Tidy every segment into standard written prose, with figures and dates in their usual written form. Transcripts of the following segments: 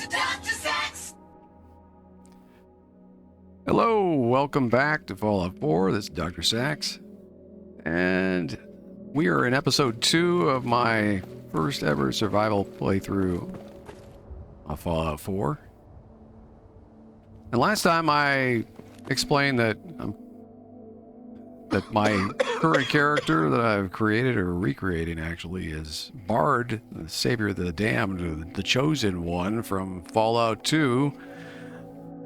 DoctorSax! Hello, welcome back to Fallout 4. This is DoctorSax. And we are in episode 2 of my first ever survival playthrough of Fallout 4. And last time I explained that my current character that I've created, or recreating actually, is Bard, the Savior of the Damned, the Chosen One from Fallout 2.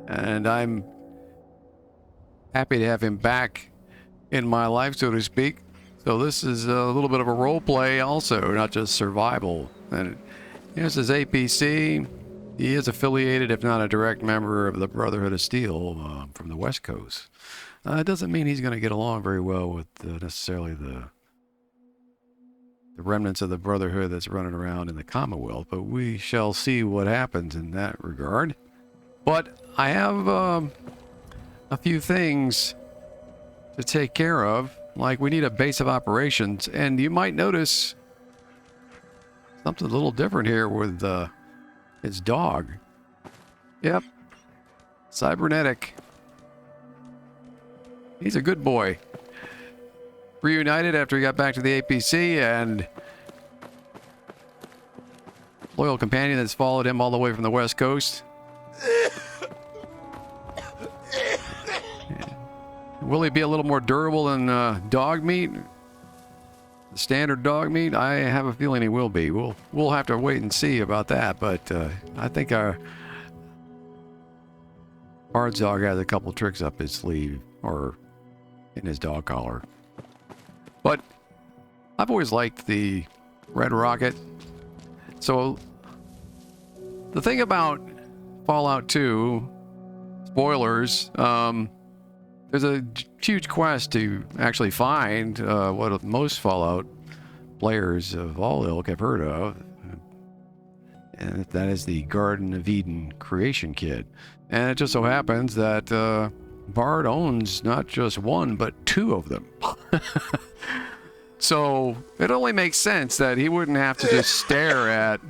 And I'm happy to have him back in my life, so to speak. So this is a little bit of a role play also, not just survival. And here's his APC. He is affiliated, if not a direct member of the Brotherhood of Steel from the West Coast. It doesn't mean he's going to get along very well with necessarily the remnants of the Brotherhood that's running around in the Commonwealth, but we shall see what happens in that regard. But I have a few things to take care of, like we need a base of operations, and you might notice something a little different here with his dog. Yep, cybernetic. He's a good boy. Reunited after he got back to the APC, and loyal companion that's followed him all the way from the West Coast. Will he be a little more durable than dog meat? The standard dog meat? I have a feeling he will be. We'll have to wait and see about that, but I think our Bard's dog has a couple tricks up his sleeve, or in his dog collar. But I've always liked the Red Rocket. So the thing about Fallout 2, spoilers, there's a huge quest to actually find what most Fallout players of all ilk have heard of, and that is the Garden of Eden creation kit. And it just so happens that Bard owns not just one, but 2 of them. So it only makes sense that he wouldn't have to just stare at...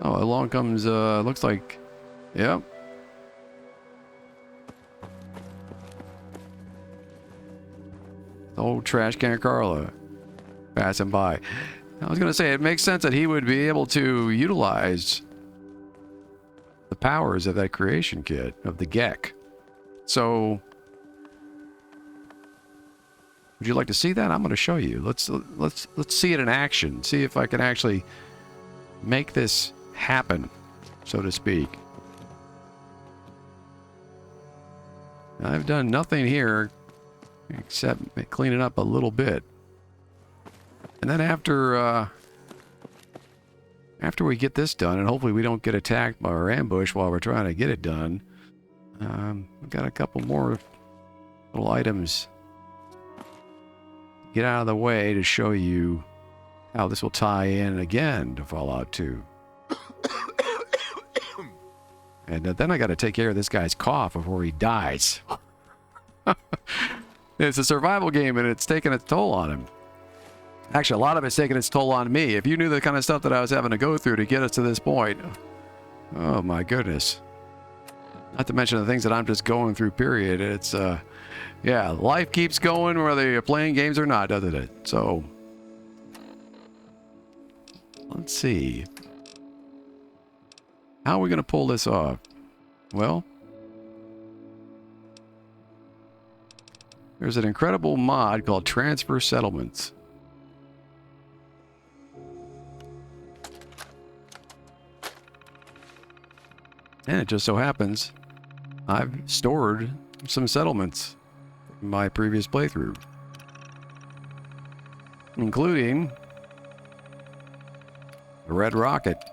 Oh, along comes, looks like... Yep. The old trash can Carla passing by. I was going to say, it makes sense that he would be able to utilize the powers of that creation kit, of the G.E.C.K. So, would you like to see that? I'm going to show you. Let's see it in action. See if I can actually make this happen, so to speak. I've done nothing here except clean it up a little bit. And then after we get this done, and hopefully we don't get attacked by our ambush while we're trying to get it done, we've got a couple more little items to get out of the way to show you how this will tie in again to Fallout 2. And then I got to take care of this guy's cough before he dies. It's a survival game, and it's taking its toll on him. Actually, a lot of it's taking its toll on me. If you knew the kind of stuff that I was having to go through to get us to this point. Oh, my goodness. Not to mention the things that I'm just going through, period. It's, yeah, life keeps going whether you're playing games or not, doesn't it? So, let's see. How are we going to pull this off? Well, there's an incredible mod called Transfer Settlements. And it just so happens I've stored some settlements from my previous playthrough, including the Red Rocket.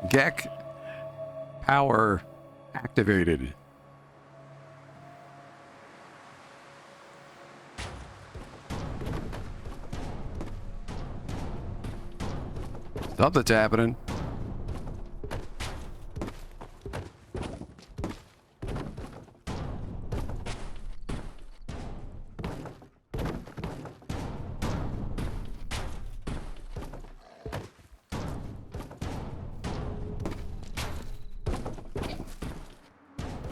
G.E.C.K power activated. Something's happening.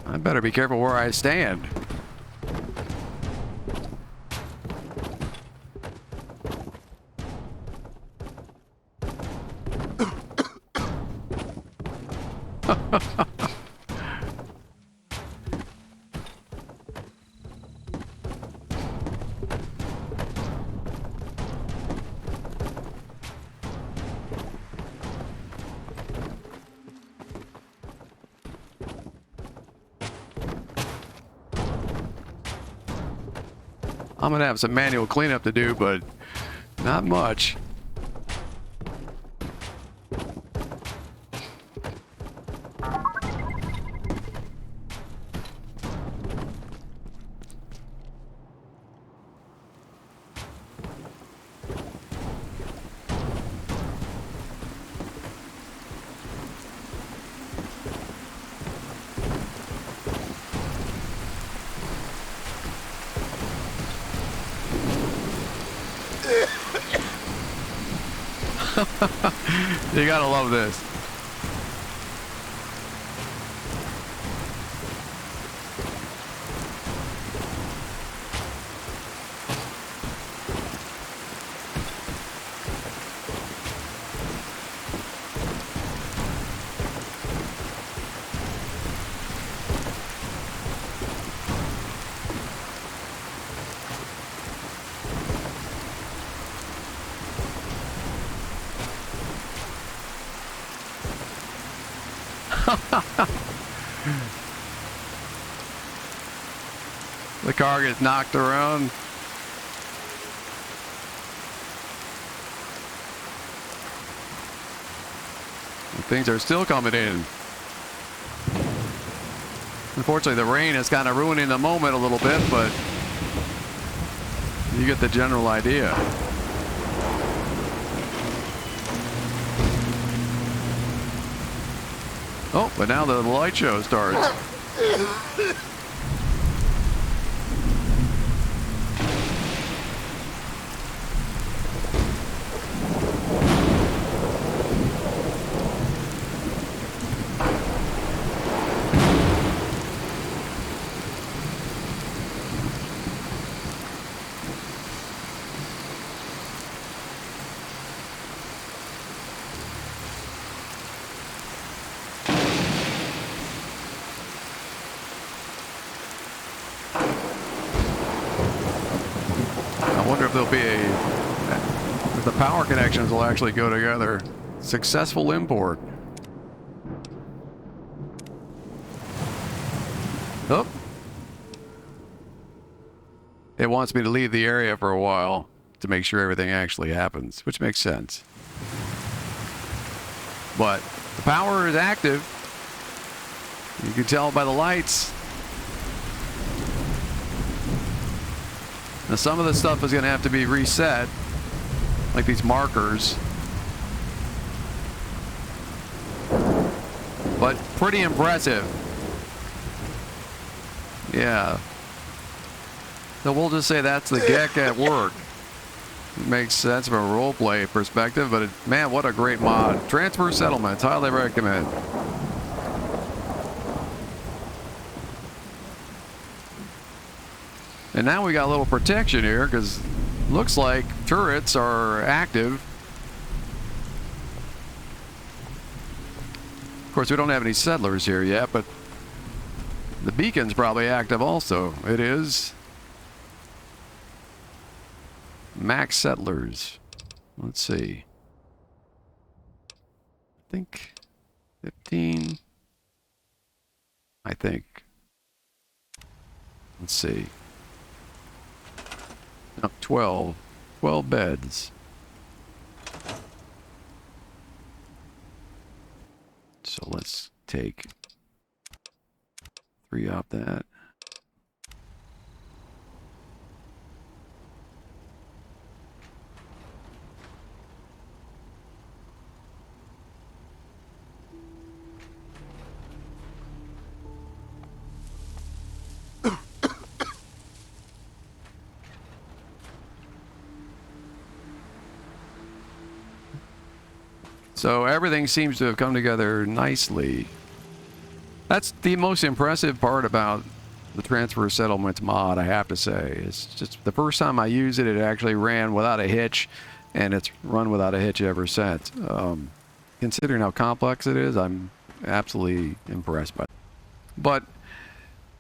I better be careful where I stand. I'm gonna have some manual cleanup to do, but not much. You gotta love this. The car gets knocked around. And things are still coming in. Unfortunately, the rain is kind of ruining the moment a little bit, but you get the general idea. Oh, but now the light show starts. There'll be if the power connections will actually go together. Successful import. Oh. It wants me to leave the area for a while to make sure everything actually happens, which makes sense. But the power is active. You can tell by the lights. Now some of the stuff is going to have to be reset, like these markers. But pretty impressive. Yeah. So we'll just say that's the G.E.C.K at work. It makes sense from a roleplay perspective, but man, what a great mod. Transfer settlements, highly recommend. And now we got a little protection here because looks like turrets are active. Of course, we don't have any settlers here yet, but the beacon's probably active also. It is. Max settlers. Let's see. I think 15. I think. Let's see. No, 12. 12 beds. So let's take 3 off that. So everything seems to have come together nicely. That's the most impressive part about the Transfer Settlements mod, I have to say. It's just the first time I used it, it actually ran without a hitch, and it's run without a hitch ever since. Considering how complex it is, I'm absolutely impressed by it. But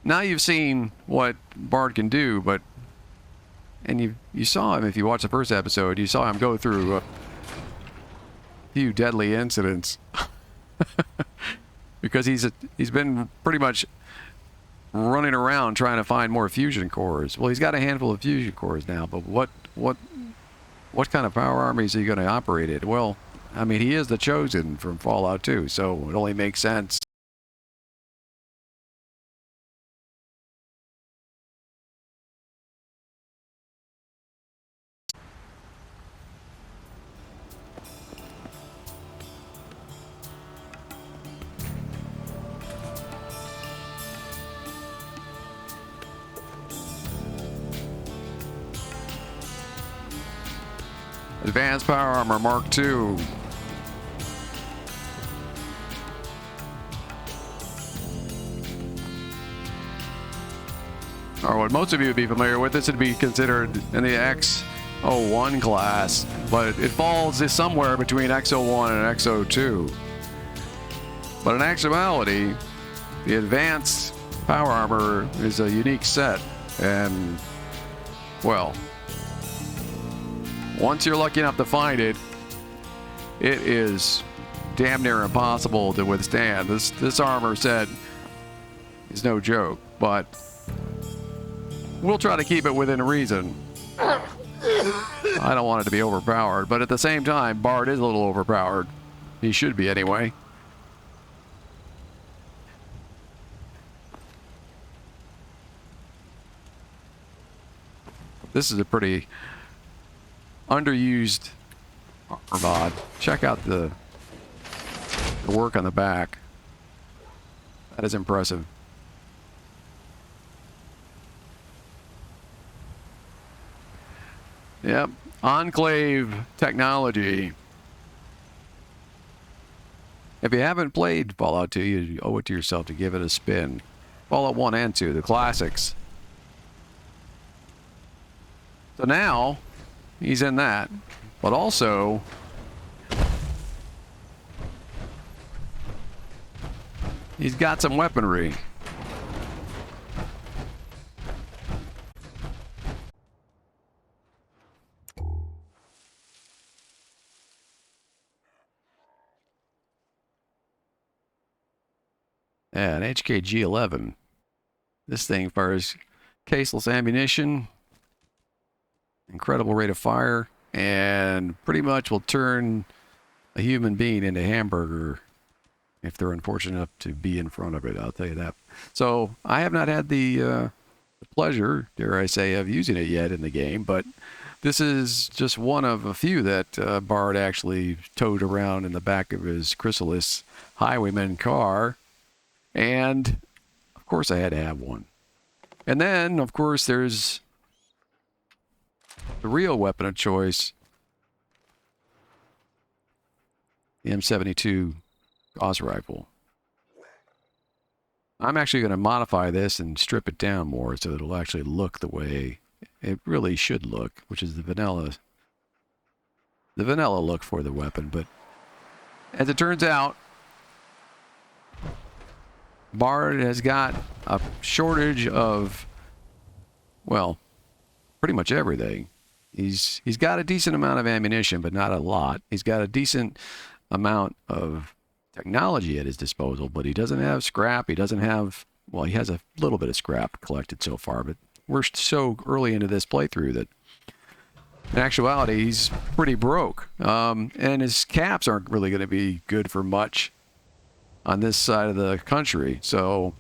now you've seen what Bard can do, and you saw him, if you watched the first episode, you saw him go through a few deadly incidents. Because he's been pretty much running around trying to find more fusion cores. Well, he's got a handful of fusion cores now, but what kind of power army is he going to operate it? Well, I mean, he is the Chosen from Fallout 2, so it only makes sense. Advanced Power Armor Mark II. Or what most of you would be familiar with, this would be considered in the X01 class, but it falls somewhere between X01 and X02. But in actuality, the Advanced Power Armor is a unique set, and, well, once you're lucky enough to find it, it is damn near impossible to withstand. This armor set is no joke, but we'll try to keep it within reason. I don't want it to be overpowered, but at the same time, Bard is a little overpowered. He should be anyway. This is a pretty underused armor mod. Check out the work on the back. That is impressive. Yep, Enclave technology. If you haven't played Fallout 2, you owe it to yourself to give it a spin. Fallout 1 and 2, the classics. So now he's in that, but also he's got some weaponry. Yeah, an HK-G11. This thing fires caseless ammunition, incredible rate of fire, and pretty much will turn a human being into a hamburger if they're unfortunate enough to be in front of it, I'll tell you that. So I have not had the pleasure, dare I say, of using it yet in the game, but this is just one of a few that Bard actually towed around in the back of his Chrysalis Highwayman car, and of course I had to have one. And then, of course, there's the real weapon of choice, the M72 Gauss rifle. I'm actually going to modify this and strip it down more so it'll actually look the way it really should look, which is the vanilla look for the weapon. But as it turns out, Bard has got a shortage of, well, pretty much everything. He's got a decent amount of ammunition, but not a lot. He's got a decent amount of technology at his disposal, but he doesn't have scrap. He doesn't have, well, he has a little bit of scrap collected so far, but we're so early into this playthrough that in actuality he's pretty broke. And his caps aren't really going to be good for much on this side of the country, so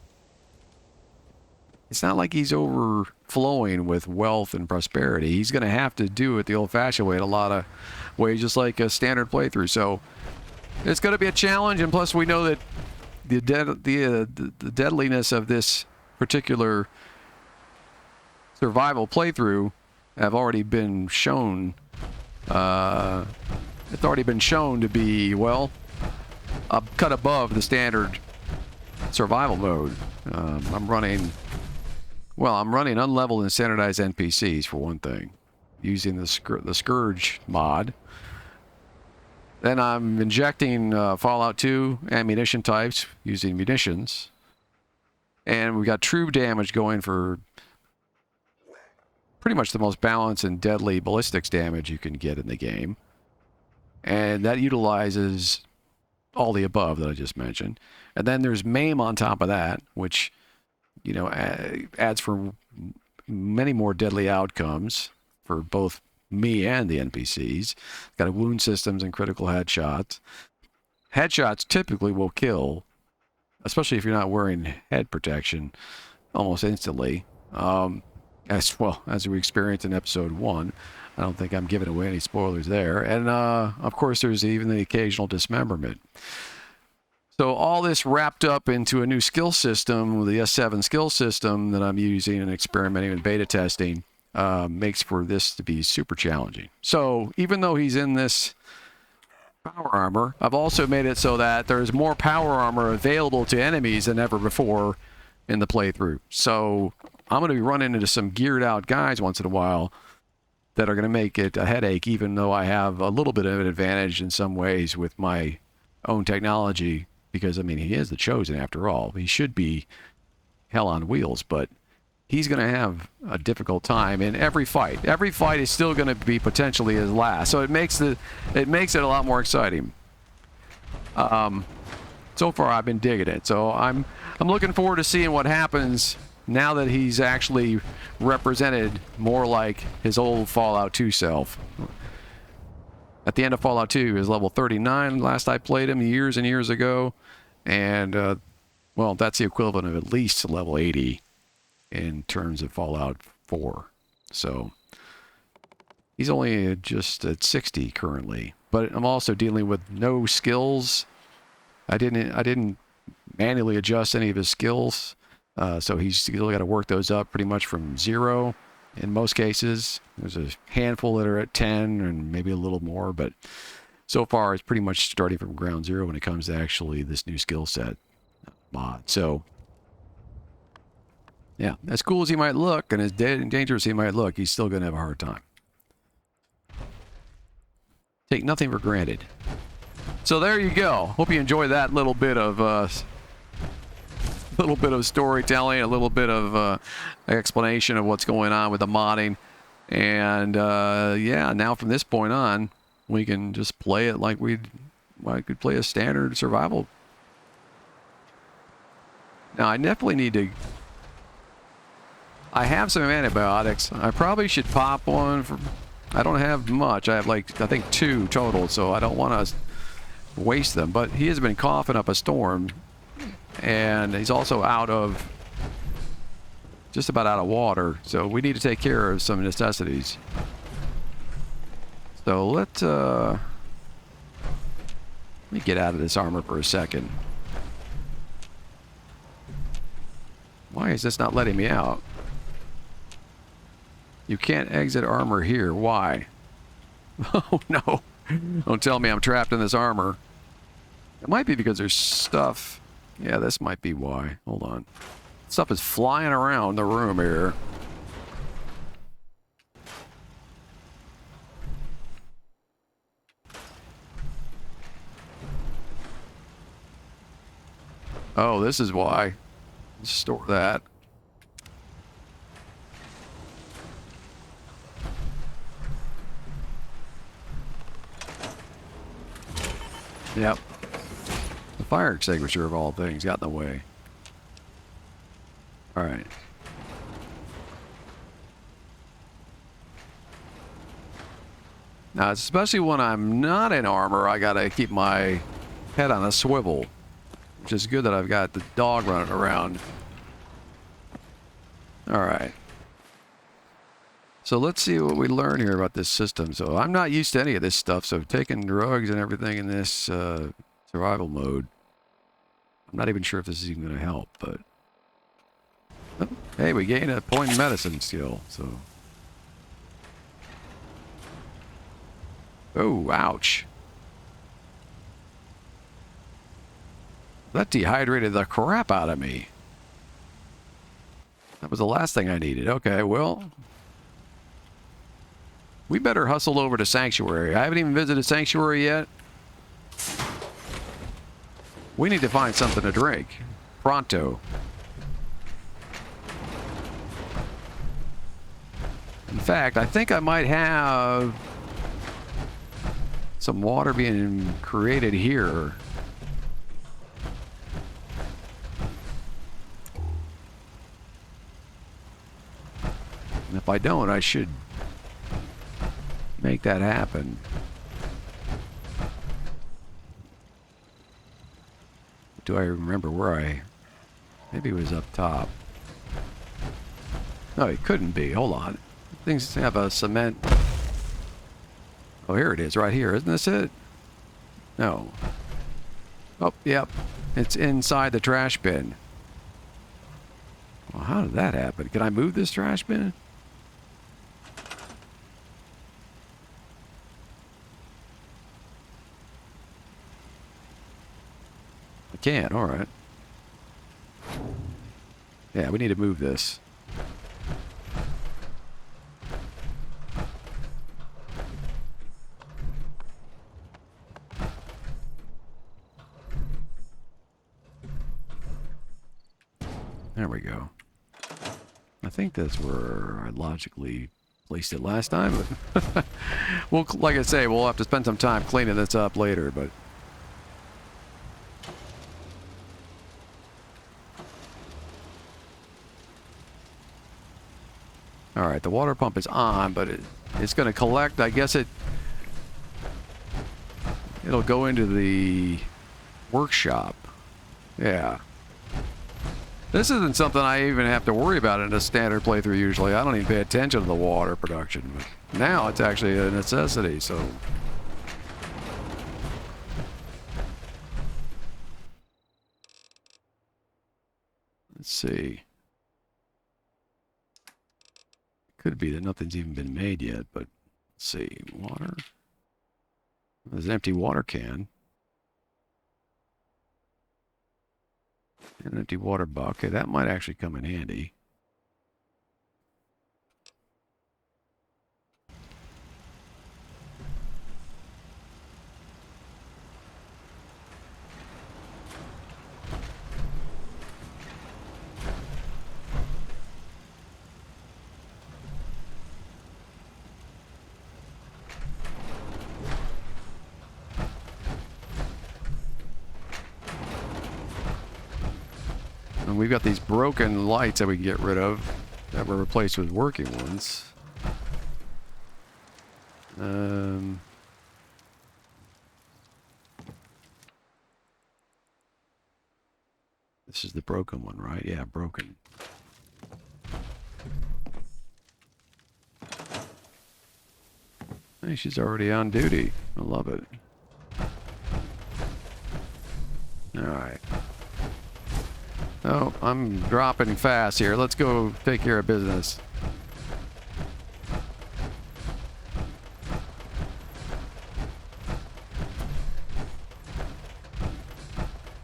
it's not like he's overflowing with wealth and prosperity. He's going to have to do it the old-fashioned way in a lot of ways, just like a standard playthrough. So it's going to be a challenge, and plus we know that the deadliness of this particular survival playthrough have already been shown it's already been shown to be, well, a cut above the standard survival mode. I'm running unleveled and standardized NPCs for one thing, using the SCOURGE mod. Then I'm injecting Fallout 2 ammunition types using munitions. And we've got true damage going for pretty much the most balanced and deadly ballistics damage you can get in the game. And that utilizes all the above that I just mentioned. And then there's MAIM on top of that, which, you know, adds for many more deadly outcomes for both me and the NPCs. Got wound systems and critical headshots. Headshots typically will kill, especially if you're not wearing head protection, almost instantly. As well as we experienced in episode 1. I don't think I'm giving away any spoilers there. And of course, there's even the occasional dismemberment. So all this wrapped up into a new skill system, the S7 skill system that I'm using and experimenting and beta testing, makes for this to be super challenging. So even though he's in this power armor, I've also made it so that there's more power armor available to enemies than ever before in the playthrough. So I'm going to be running into some geared out guys once in a while that are going to make it a headache, even though I have a little bit of an advantage in some ways with my own technology, because, I mean, he is the chosen after all. He should be hell on wheels, but he's going to have a difficult time in every fight. Every fight is still going to be potentially his last, so it makes it a lot more exciting. So far, I've been digging it, so I'm looking forward to seeing what happens now that he's actually represented more like his old Fallout 2 self. At the end of Fallout 2, he was level 39 last I played him years and years ago. And, well, that's the equivalent of at least level 80 in terms of Fallout 4. So he's only just at 60 currently. But I'm also dealing with no skills. I didn't manually adjust any of his skills. So he's still got to work those up pretty much from 0 in most cases. There's a handful that are at 10 and maybe a little more, but so far it's pretty much starting from ground zero when it comes to actually this new skill set mod. So yeah, as cool as he might look and as dangerous he might look, he's still going to have a hard time. Take nothing for granted. So there you go. Hope you enjoyed that little bit of storytelling, a little bit of explanation of what's going on with the modding. And yeah, now from this point on, we can just play it like we could play a standard survival. Now, I definitely need to... I have some antibiotics. I probably should pop one for... I don't have much. I have, like, I think 2 total, so I don't want to waste them. But he has been coughing up a storm. And he's also just about out of water, so we need to take care of some necessities. So let me get out of this armor for a second. Why is this not letting me out? You can't exit armor here. Why? Oh no. Don't tell me I'm trapped in this armor. It might be because there's stuff. Yeah, this might be why. Hold on. Stuff is flying around the room here. Oh, this is why. Let's store that. Yep. The fire extinguisher of all things got in the way. Alright. Now, especially when I'm not in armor, I gotta keep my head on a swivel. Which is good that I've got the dog running around. Alright. So let's see what we learn here about this system. So I'm not used to any of this stuff, so taking drugs and everything in this survival mode, I'm not even sure if this is even going to help, but... Oh, hey, we gain a point in medicine skill, so... Oh, ouch. That dehydrated the crap out of me. That was the last thing I needed. Okay, well, we better hustle over to Sanctuary. I haven't even visited Sanctuary yet. We need to find something to drink. Pronto. In fact, I think I might have some water being created here. And if I don't, I should make that happen. Do I remember where I... Maybe it was up top. No, it couldn't be. Hold on. Things have a cement... Oh, here it is, right here. Isn't this it? No. Oh, yep. It's inside the trash bin. Well, how did that happen? Can I move this trash bin? I can, alright. Yeah, we need to move this. There we go. I think that's where I logically placed it last time. But well, like I say, we'll have to spend some time cleaning this up later, but... Alright, the water pump is on, but it's going to collect. I guess it'll go into the workshop. Yeah. This isn't something I even have to worry about in a standard playthrough usually. I don't even pay attention to the water production. But now it's actually a necessity, so... Let's see. Could be that nothing's even been made yet, but let's see. Water. There's an empty water can. An empty water bucket. That might actually come in handy. And we've got these broken lights that we can get rid of that were replaced with working ones. This is the broken one, right? Yeah, broken. Hey, she's already on duty. I love it. Alright. Oh, I'm dropping fast here. Let's go take care of business.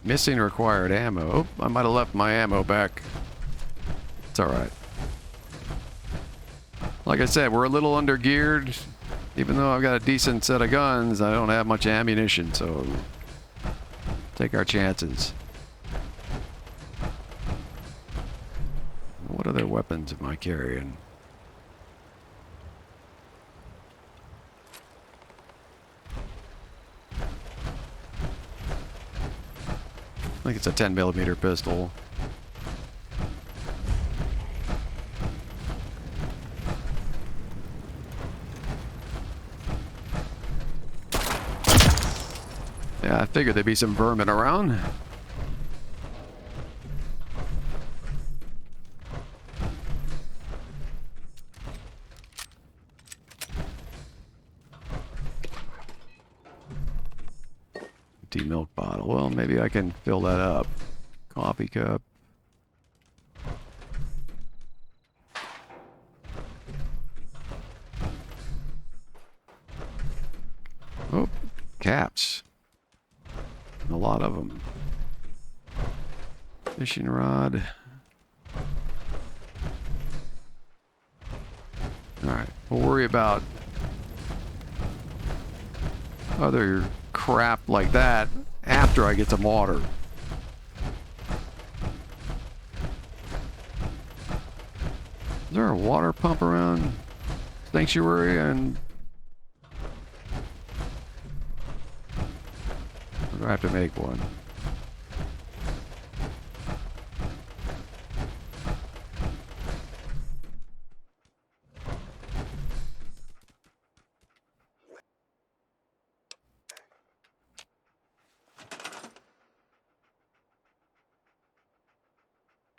Missing required ammo. Oh, I might have left my ammo back. It's alright. Like I said, we're a little under geared. Even though I've got a decent set of guns, I don't have much ammunition, so take our chances. What other weapons am I carrying? I think it's a 10mm pistol. Yeah, I figured there'd be some vermin around. Empty milk bottle. Well, maybe I can fill that up. Coffee cup. Oh, caps. A lot of them. Fishing rod. Alright, we'll worry about other crap like that after I get some water. Is there a water pump around Sanctuary? And or do I have to make one?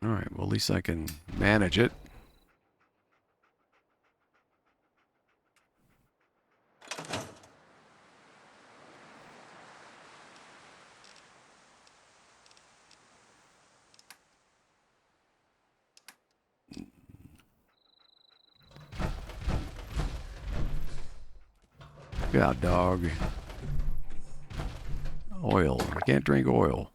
Alright, well at least I can manage it. Yeah, dog. Oil. I can't drink oil.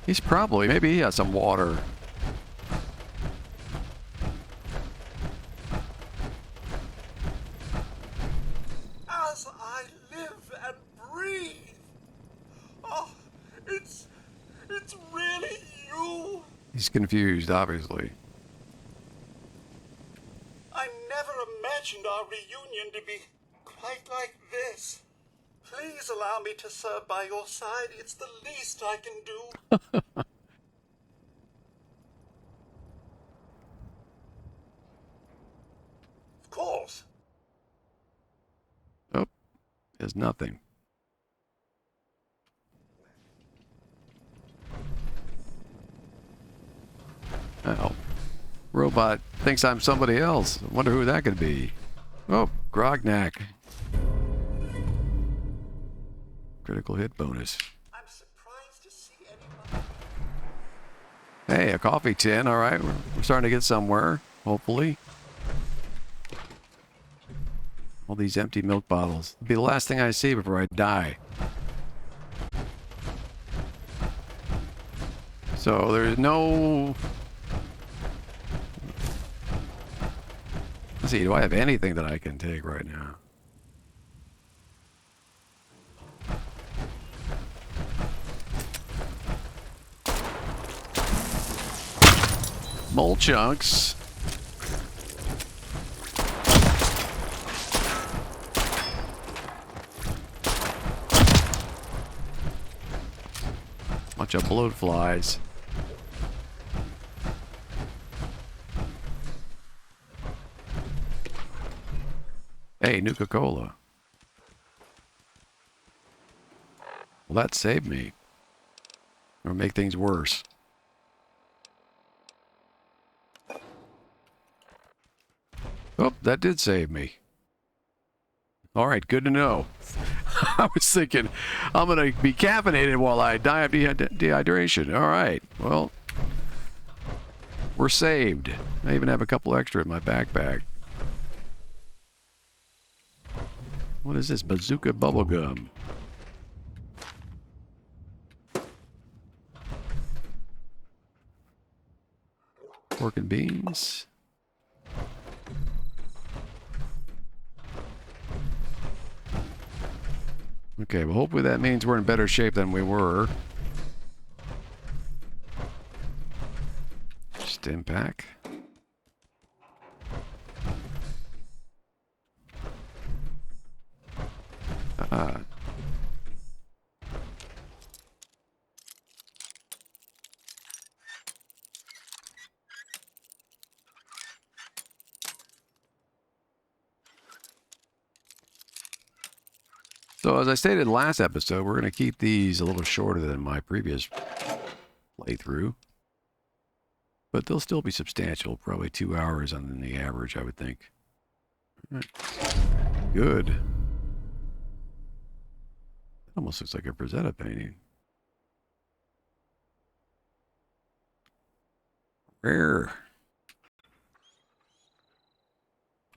He's probably, maybe he has some water. As I live and breathe. Oh, it's really you. He's confused, obviously. I never imagined our reunion to be quite like this. Please allow me to serve by your side. It's the least I can do. Of course. Oh, there's nothing. Oh, robot thinks I'm somebody else. I wonder who that could be. Oh, Grognak. Critical hit bonus. I'm surprised to see anyone. Hey, a coffee tin. All right, we're starting to get somewhere, hopefully. All these empty milk bottles. It'll be the last thing I see before I die. So there's no... Let's see, do I have anything that I can take right now? Mole chunks. Bunch of bloat flies. Hey, Nuka-Cola. Well, that saved me. Or make things worse. Oh, that did save me. All right, good to know. I was thinking, I'm going to be caffeinated while I die of dehydration. All right, well, we're saved. I even have a couple extra in my backpack. What is this? Bazooka bubblegum. Pork and beans. Okay, well, hopefully that means we're in better shape than we were. Stim pack. So as I stated last episode, we're going to keep these a little shorter than my previous playthrough. But they'll still be substantial, probably 2 hours on the average, I would think. All right. Good. That almost looks like a Frazetta painting. Rare.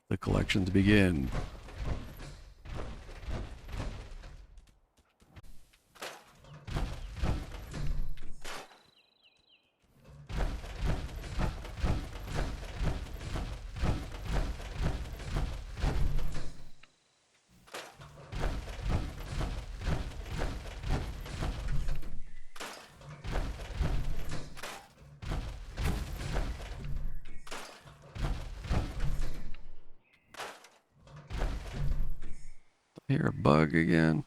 the collections begin. Hear a bug again.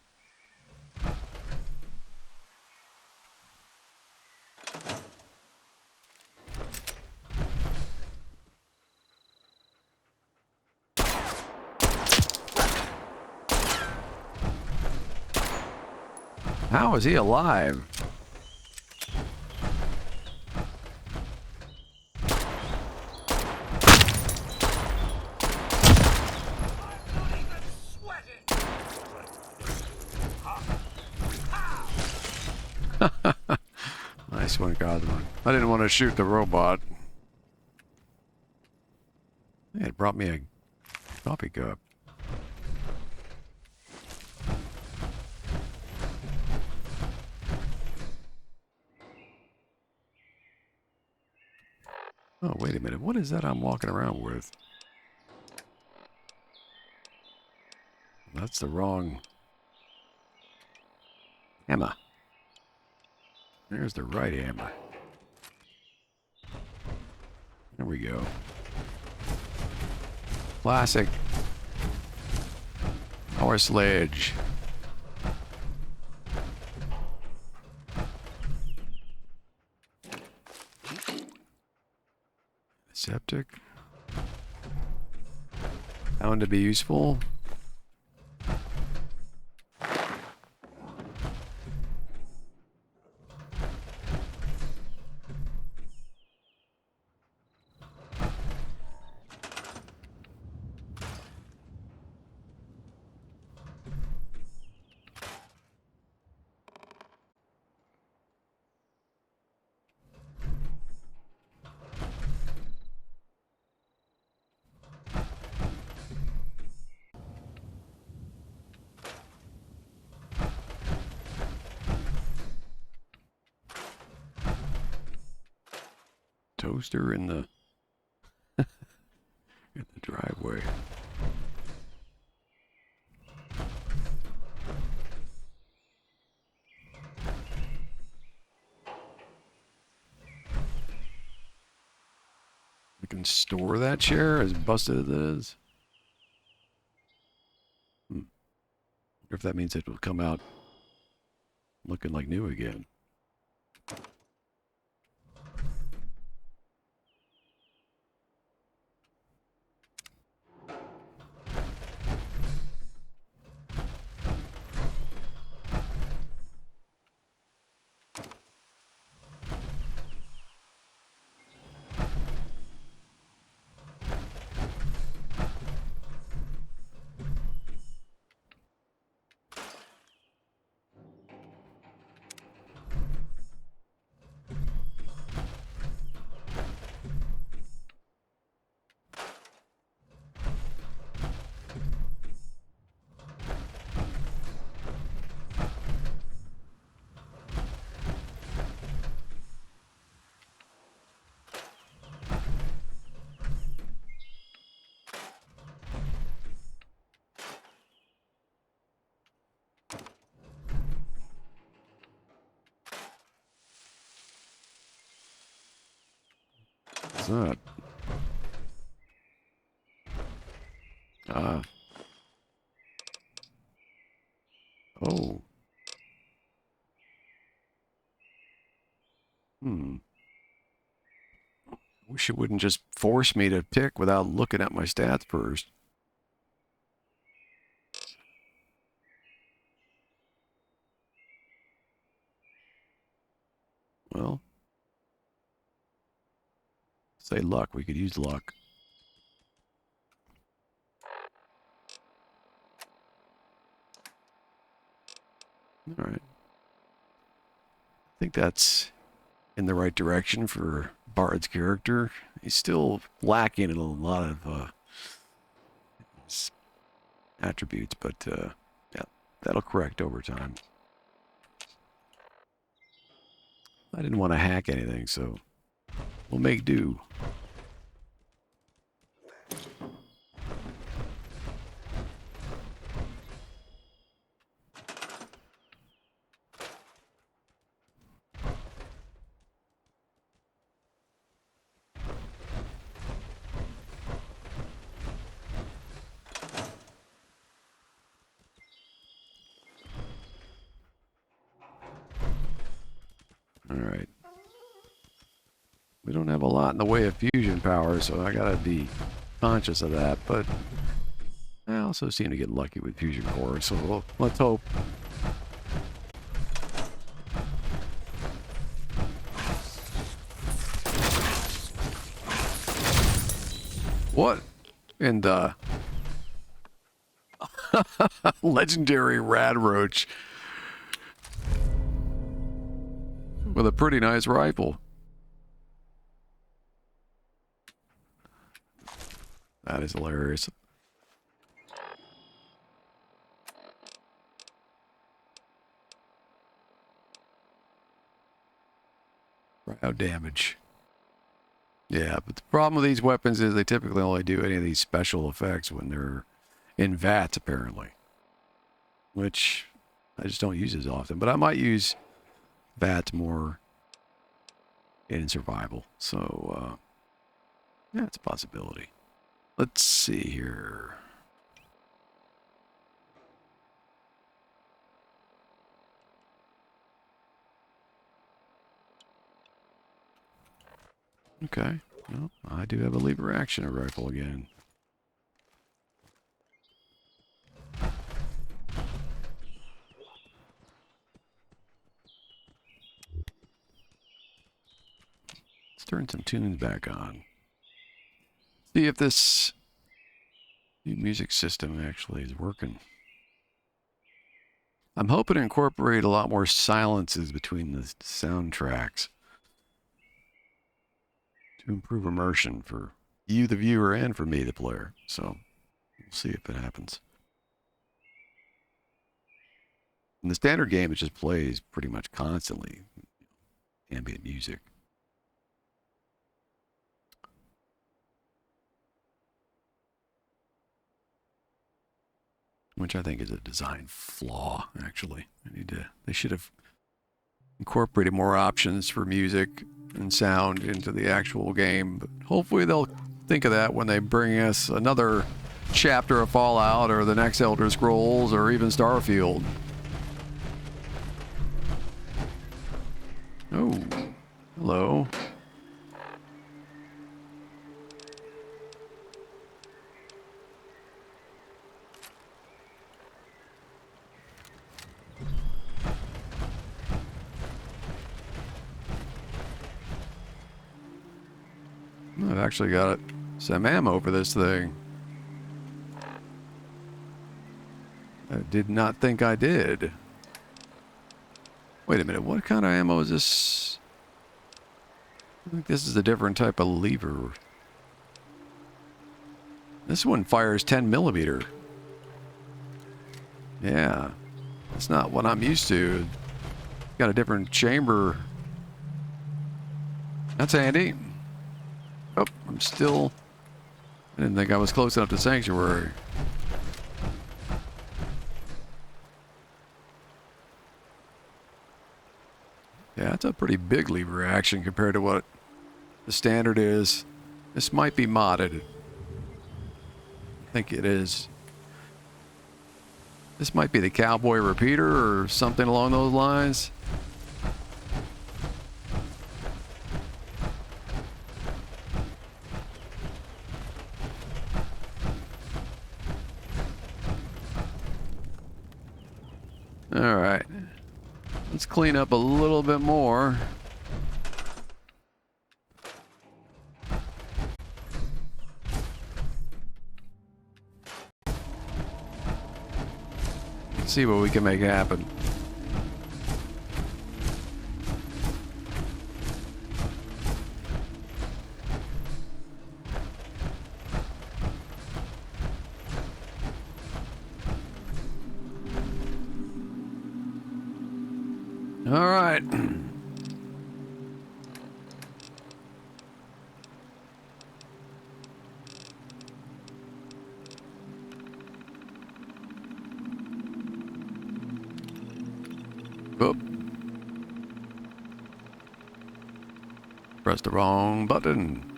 How is he alive? Nice one, Godwin. I didn't want to shoot the robot. It brought me a coffee cup. Oh, wait a minute. What is that I'm walking around with? That's the wrong hammer. There's the right hammer. There we go. Classic. Power sledge. Septic. Found to be useful. Toaster in the in the driveway. We can store that chair as busted as it is. Wonder if that means it will come out looking like new again. What's that? Ah. Oh. Wish it wouldn't just force me to pick without looking at my stats first. Well, say luck. We could use luck. All right. I think that's in the right direction for Bard's character. He's still lacking in a lot of attributes, but yeah, that'll correct over time. I didn't want to hack anything, so we'll make do. All right. We don't have a lot in the way of fusion power, so I gotta be conscious of that, but I also seem to get lucky with fusion cores, so let's hope. What in the legendary rad roach with a pretty nice rifle? That is hilarious. Crowd damage. Yeah, but the problem with these weapons is they typically only do any of these special effects when they're in vats, apparently. Which I just don't use as often. But I might use vats more in survival. So, yeah, it's a possibility. Let's see here. Okay. Well, I do have a lever action rifle again. Let's turn some tunes back on. See if this new music system actually is working. I'm hoping to incorporate a lot more silences between the soundtracks to improve immersion for you, the viewer, and for me, the player. So we'll see if it happens. In the standard game, it just plays pretty much constantly ambient music. Which I think is a design flaw, actually. They should have incorporated more options for music and sound into the actual game. But hopefully they'll think of that when they bring us another chapter of Fallout or the next Elder Scrolls or even Starfield. Oh, hello. I've actually got some ammo for this thing. I did not think I did. Wait a minute, what kind of ammo is this? I think this is a different type of lever. This one fires 10 millimeter. Yeah, that's not what I'm used to. Got a different chamber. That's handy. Oh, I'm still... I didn't think I was close enough to Sanctuary. Yeah, it's a pretty big lever action compared to what the standard is. This might be modded. I think it is. This might be the cowboy repeater or something along those lines. All right, let's clean up a little bit more. Let's see what we can make happen. All right. Oop. Pressed the wrong button.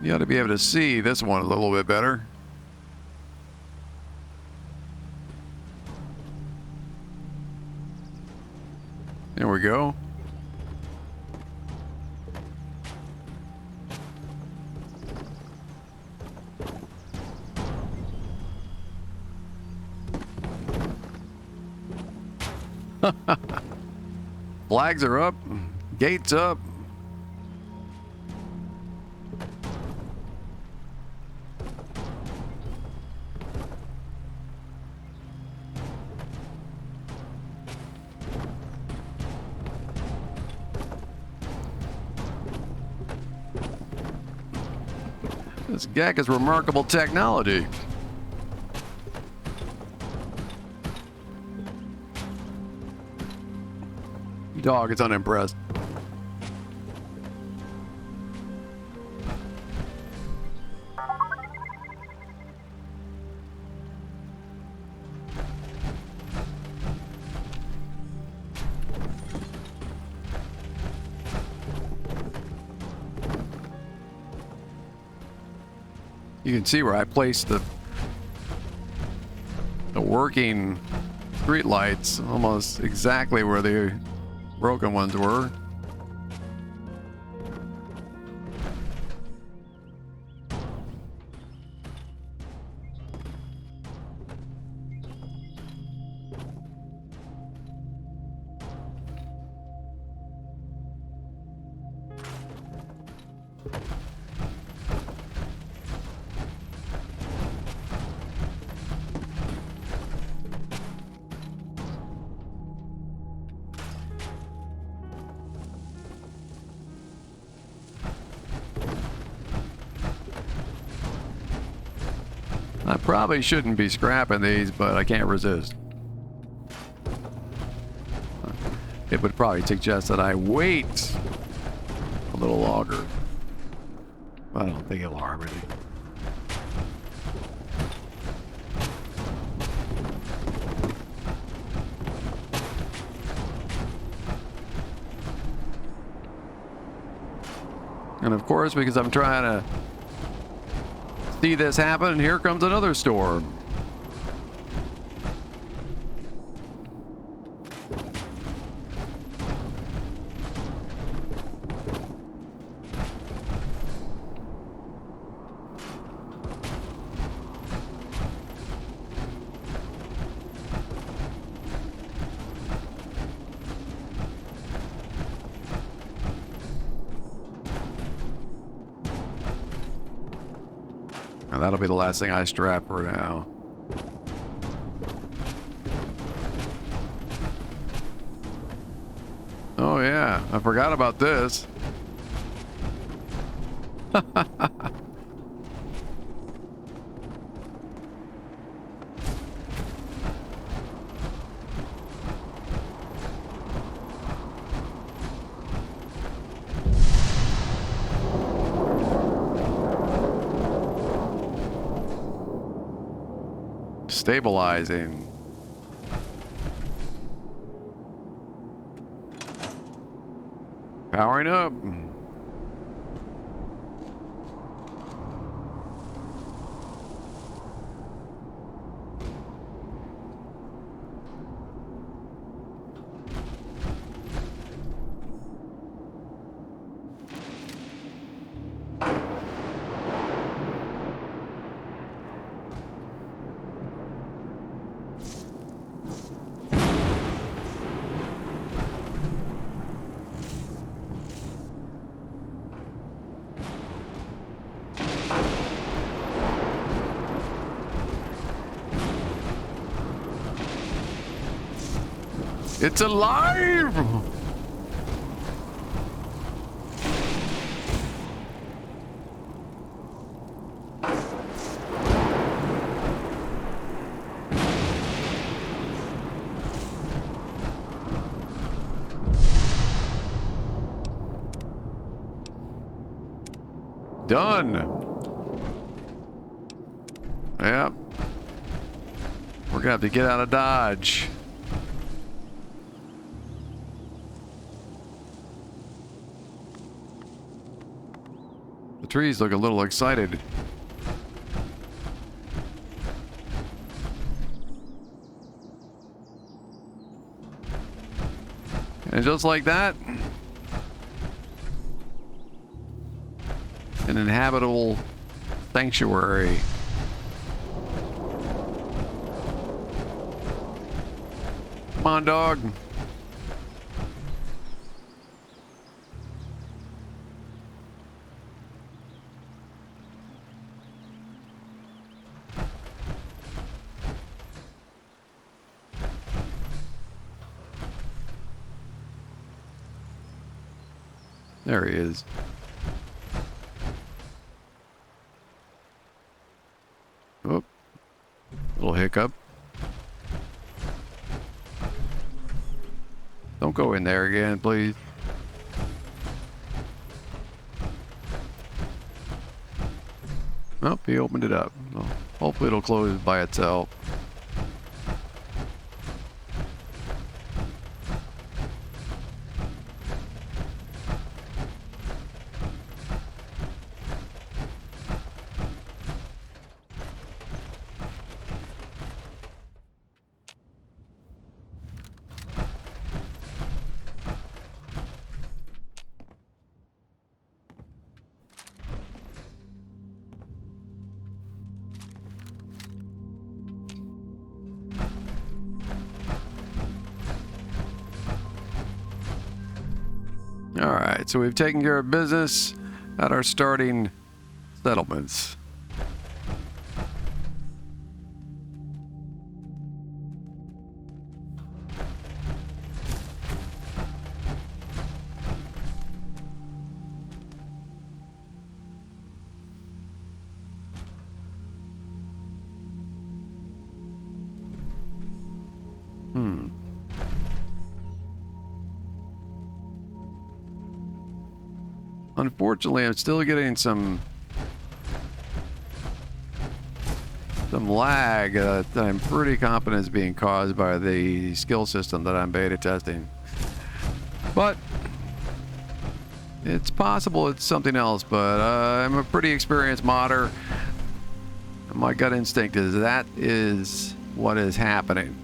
You ought to be able to see this one a little bit better. There we go. Flags are up, gates up. This G.E.C.K is remarkable technology. Dog is unimpressed. You can see where I placed the working street lights almost exactly where the broken ones were. I probably shouldn't be scrapping these, but I can't resist. It would probably suggest that I wait a little longer. I don't think it'll harm anything. And of course, because I'm trying to see this happen, and here comes another storm. And that'll be the last thing I strap for now. Oh yeah, I forgot about this. Stabilizing. Powering up. It's alive! Done. Yep. We're gonna have to get out of Dodge. The trees look a little excited. And just like that, an inhabitable sanctuary. Come on, dog. There he is. Oh, little hiccup. Don't go in there again, please. Oh, he opened it up. Well, hopefully it'll close by itself. Alright, so we've taken care of business at our starting settlements. Unfortunately, I'm still getting some lag that I'm pretty confident is being caused by the skill system that I'm beta testing. But it's possible it's something else, but I'm a pretty experienced modder. My gut instinct is that is what is happening.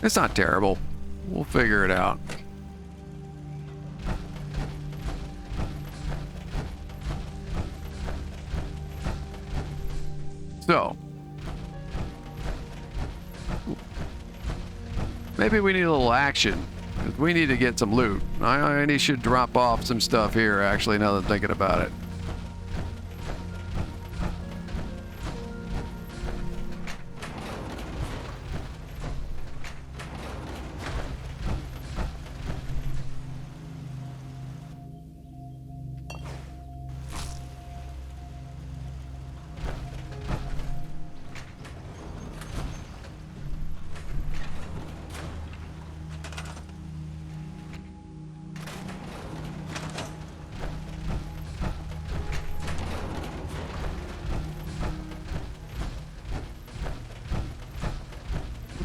It's not terrible. We'll figure it out. So, maybe we need a little action. We need to get some loot. I should drop off some stuff here, actually, now that I'm thinking about it.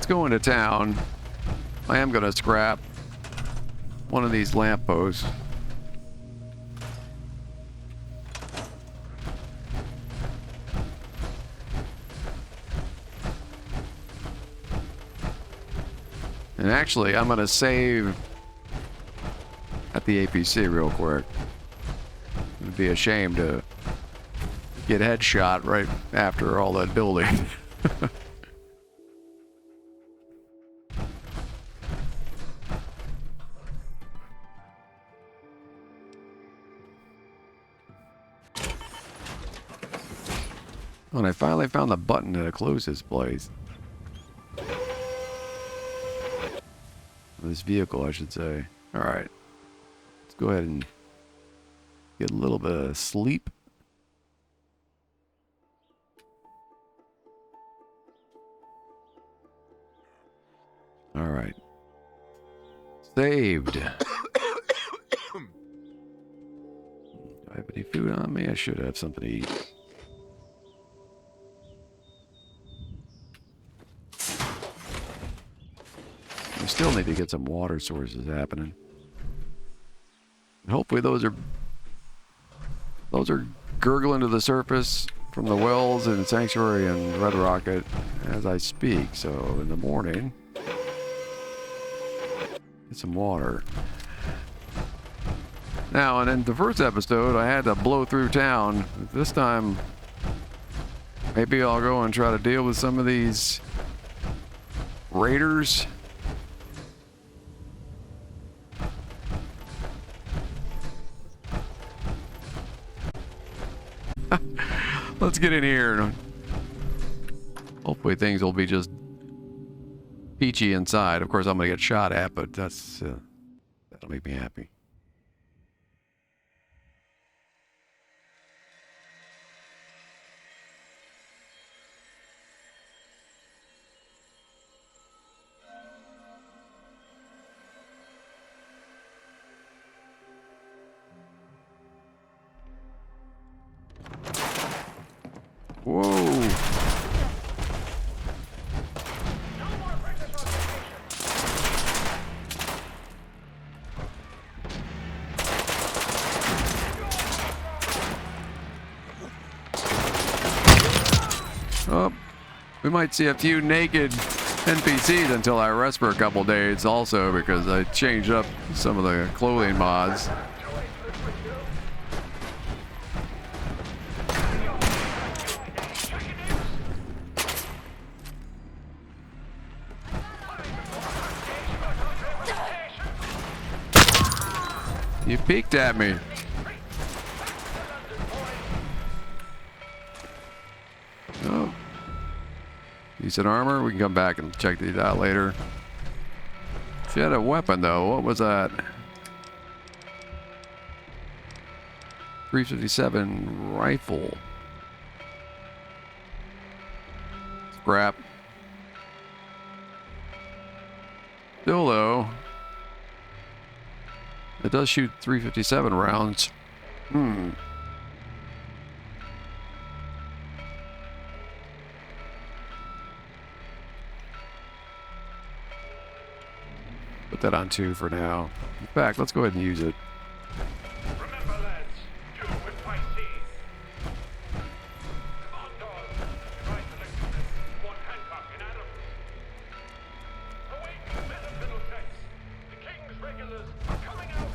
Go into town. I am gonna scrap one of these lampposts. And actually, I'm gonna save at the APC real quick. It'd be a shame to get headshot right after all that building. When I finally found the button to close this place. This vehicle, I should say. Alright. Let's go ahead and get a little bit of sleep. Alright. Saved. Do I have any food on me? I should have something to eat. We still need to get some water sources happening. And hopefully those are gurgling to the surface from the wells in Sanctuary and Red Rocket as I speak. So in the morning, get some water. Now, and in the first episode, I had to blow through town. This time, maybe I'll go and try to deal with some of these raiders. Let's get in here. Hopefully things will be just peachy inside. Of course, I'm going to get shot at, but that'll make me happy. Whoa. Oh, we might see a few naked NPCs until I rest for a couple days also, because I changed up some of the clothing mods. You peeked at me. Oh. Decent armor. We can come back and check these out later. She had a weapon though. What was that? 357 rifle. Scrap. Still though. It does shoot 357 rounds. Put that on 2 for now. In fact, let's go ahead and use it. Remember, lads, do what I see. Come on, dogs. Try to lick this. One Hancock and Adams. Awake, men of Middlesex. The King's regulars are coming out.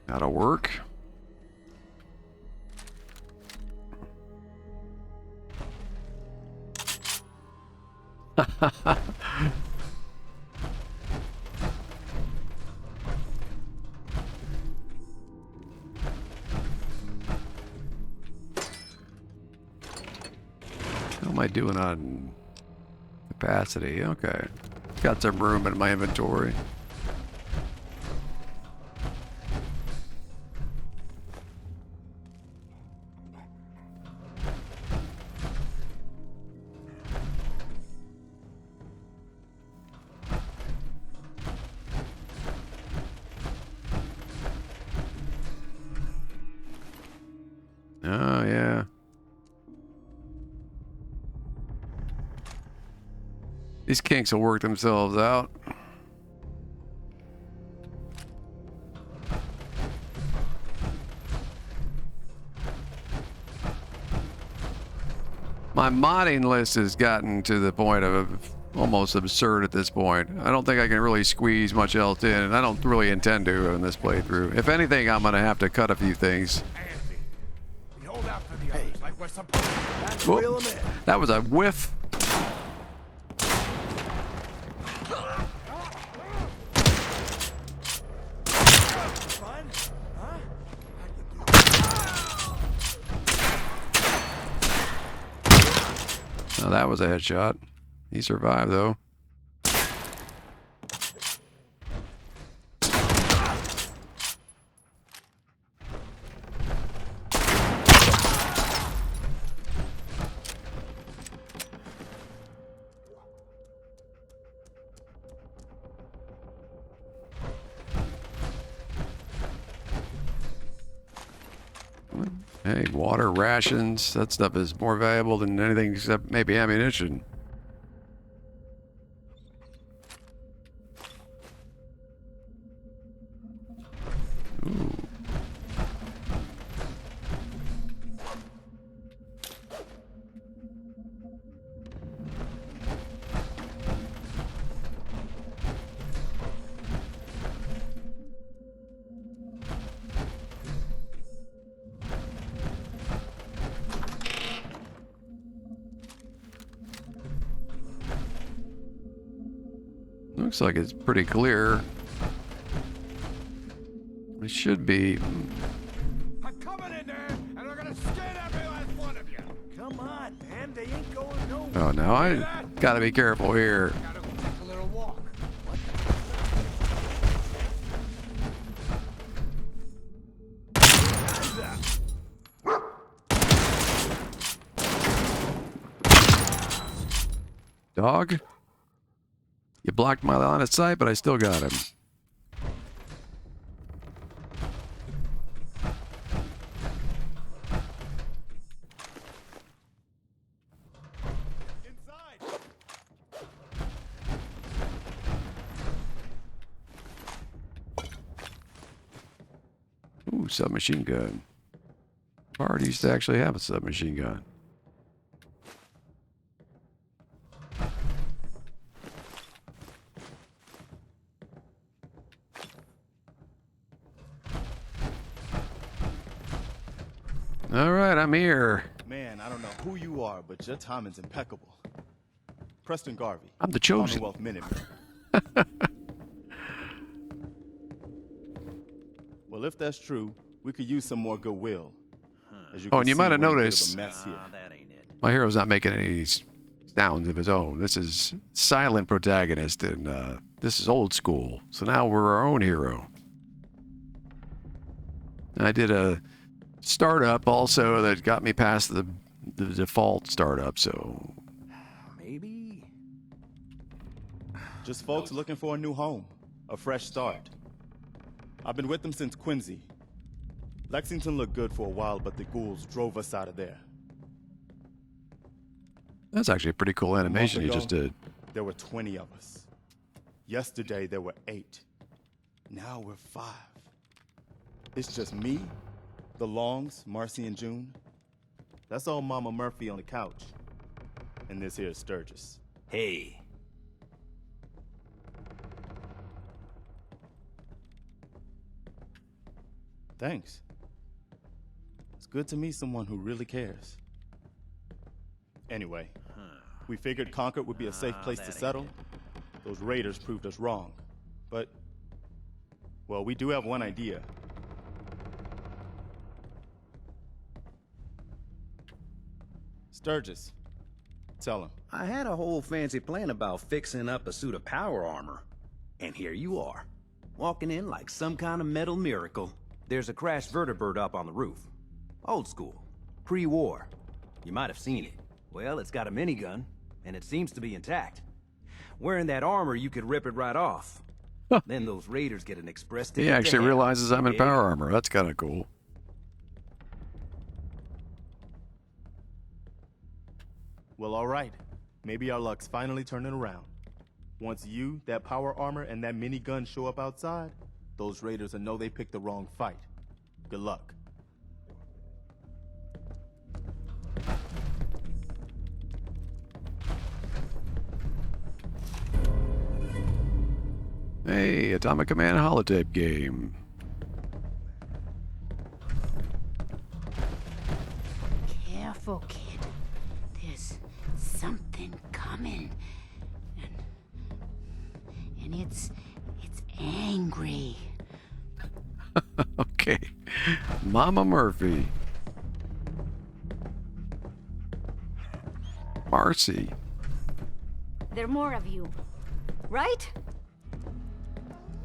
That'll work. How am I doing on capacity? Okay. Got some room in my inventory. Oh, yeah. These kinks will work themselves out. My modding list has gotten to the point of almost absurd at this point. I don't think I can really squeeze much else in, and I don't really intend to in this playthrough. If anything, I'm gonna have to cut a few things. Andy, we hold out for the others like we're supposed to. That's Whoa, reel 'em in. that was a whiff. Fun? Huh? Now that was a headshot. He survived though. Hey, water, rations, that stuff is more valuable than anything except maybe ammunition. Ooh. Looks like it's pretty clear. It should be. I'm coming in there, and I'm gonna skin every last one of you. Come on, man. They ain't going nowhere. Oh, now I gotta be careful here. Gotta go take a little walk. Dog? You blocked my line of sight, but I still got him. Inside. Ooh, submachine gun. Bard used to actually have a submachine gun. All right, I'm here. Man, I don't know who you are, but your timing's impeccable. Preston Garvey. I'm the chosen. Commonwealth Minuteman. Well, if that's true, we could use some more goodwill. As you Oh, can and you see, might have we're in a bit of a noticed- mess here. My hero's not making any sounds of his own. This is silent protagonist, and this is old school. So now we're our own hero. I did a startup also that got me past the default startup, so Maybe. Just folks looking for a new home, a fresh start. I've been with them since Quincy. Lexington looked good for a while, but the ghouls drove us out of there. that's actually a pretty cool animation you ago, just did. There were 20 of us. Yesterday, there were 8. Now we're 5. It's just me, the Longs, Marcy and June. That's old Mama Murphy on the couch. And this here is Sturgis. Hey. Thanks. It's good to meet someone who really cares. Anyway, we figured Concord would be a safe place to settle. Those raiders proved us wrong. But, well, we do have one idea. Sturgis, tell him. I had a whole fancy plan about fixing up a suit of power armor. And here you are, walking in like some kind of metal miracle. There's a crashed vertibird up on the roof. Old school, pre-war. You might have seen it. Well, it's got a minigun, and it seems to be intact. Wearing that armor, you could rip it right off. Then those raiders get an express ticket He to actually hell. realizes I'm in Yeah. power armor. That's kind of cool. Well, all right. Maybe our luck's finally turning around. Once you, that power armor, and that minigun show up outside, those raiders will know they picked the wrong fight. Good luck. Hey, Atomic Command holotape game. Careful, kid. There's something coming. And it's angry. Okay. Mama Murphy. Marcy. There are more of you, right?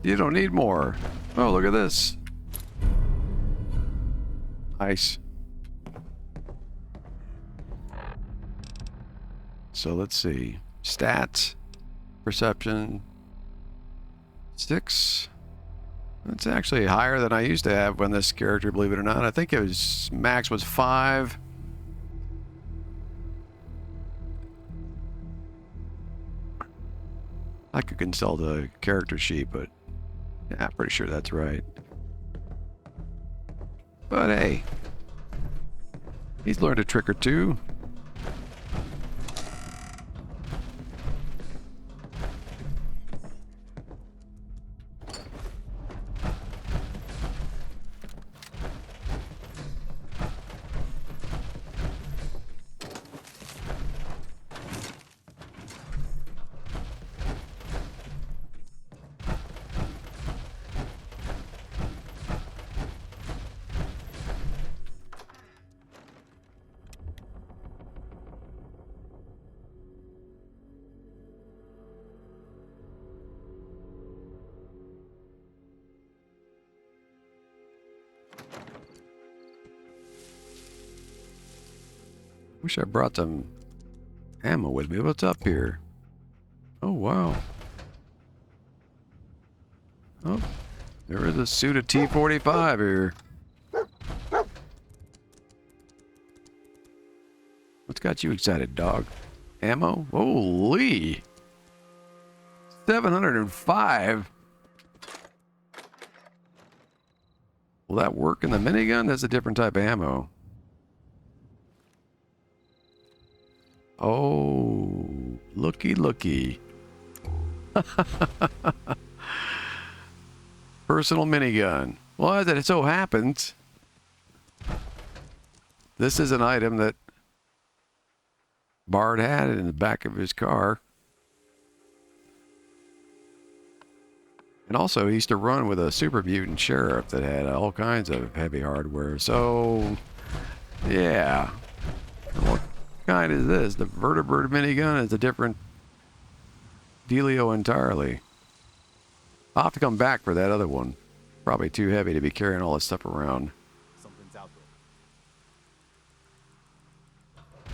You don't need more. Oh, look at this. Nice. So let's see. Stats. Perception. 6. That's actually higher than I used to have when this character, believe it or not. I think it was max was 5. I could consult a character sheet, but yeah, I'm pretty sure that's right. But hey, he's learned a trick or two. Wish I brought some ammo with me. What's up here? Oh, wow. Oh, there is a suit of T-45 here. What's got you excited, dog? Ammo? Holy! 705? Will that work in the minigun? That's a different type of ammo. Oh, looky, looky. Personal minigun. Well, as it so happens, this is an item that Bard had in the back of his car. And also, he used to run with a super mutant sheriff that had all kinds of heavy hardware. So, yeah. What kind is this? The vertibird minigun is a different dealio entirely. I'll have to come back for that other one. Probably too heavy to be carrying all this stuff around. Something's out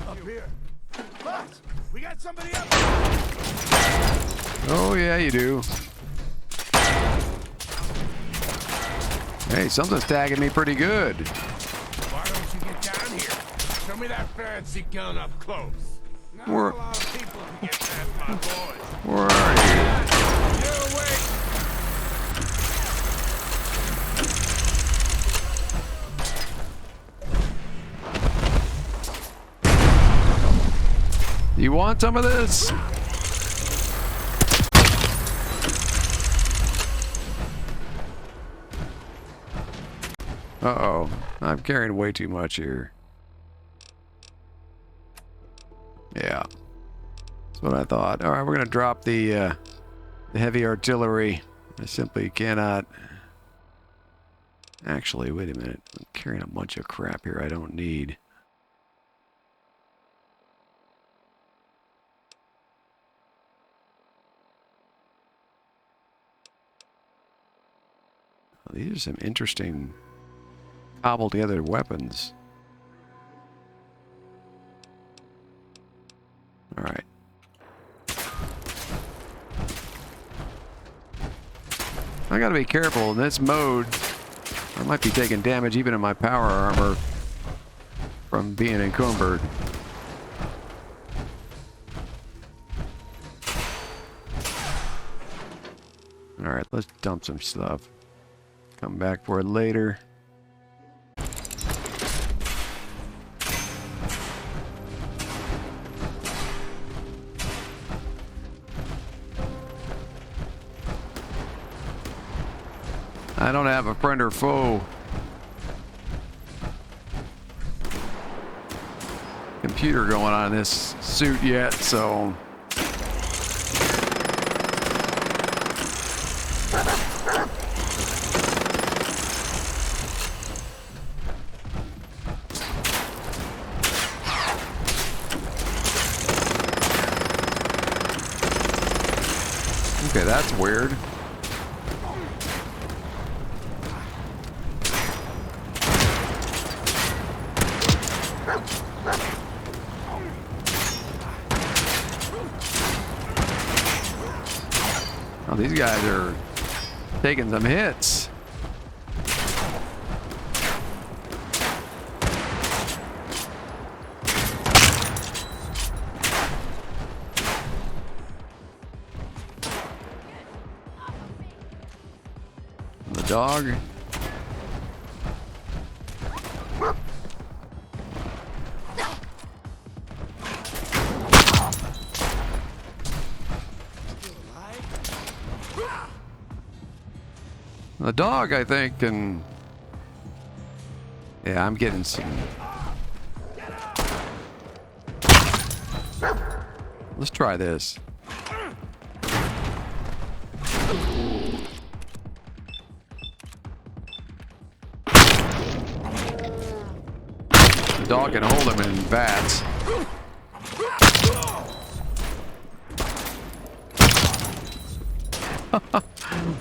there. Up here. Boss, we got somebody up. Oh, yeah, you do. Hey, something's tagging me pretty good. Why don't you get down here? Show me that fancy gun up close. Not Where- a lot of people can get past my boys. Where are you? You wait. You want some of this? Uh-oh. I'm carrying way too much here. Yeah. That's what I thought. Alright, we're going to drop the heavy artillery. I simply cannot... Actually, wait a minute. I'm carrying a bunch of crap here I don't need. These are some interesting cobbled together weapons. Alright. I gotta be careful in this mode. I might be taking damage even in my power armor from being encumbered. Alright, let's dump some stuff. Come back for it later. I don't have a friend or foe. Computer going on in this suit yet, so. Okay, that's weird. Oh, these guys are taking some hits. The dog. The dog, I think, can... Yeah, I'm getting some... Let's try this. The dog can hold him in bats.